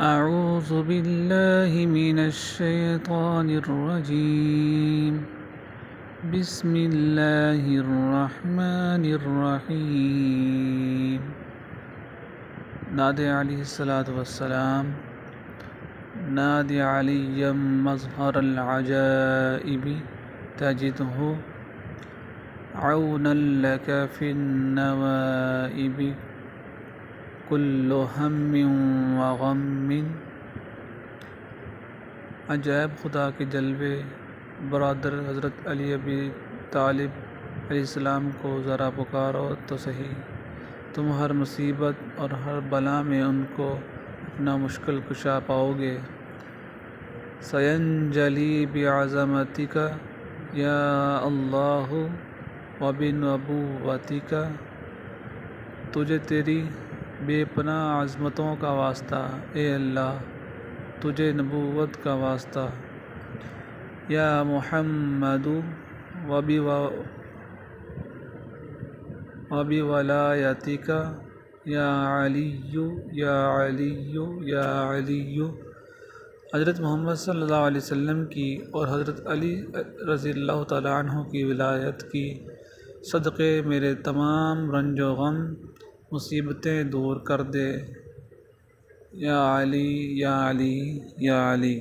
أعوذ بالله من الشيطان الرجيم. بسم الله الرحمن الرحيم. نادى عليه الصلاة والسلام نادى عليا مظهر العجائب تجده عونا لك في النوائب كل هم وغم. عجائب خدا کے جلوے برادر حضرت علی ابی طالب علیہ السلام کو ذرا پکارو تو صحیح، تم ہر مصیبت اور ہر بلا میں ان کو اپنا مشکل کشا پاؤ گے. سینجلی بعظمتک یا اللہ وبنبوتک، تجھے تیری بے پناہ عظمتوں کا واسطہ اے اللہ، تجھے نبوت کا واسطہ. یا محمد وبولایتک یا علی یا علی یا علی. حضرت محمد صلی اللہ علیہ وسلم کی اور حضرت علی رضی اللہ تعالیٰ عنہ کی ولایت کی صدقے میرے تمام رنج و غم مصیبتیں دور کر دے. یا علی یا علی یا علی.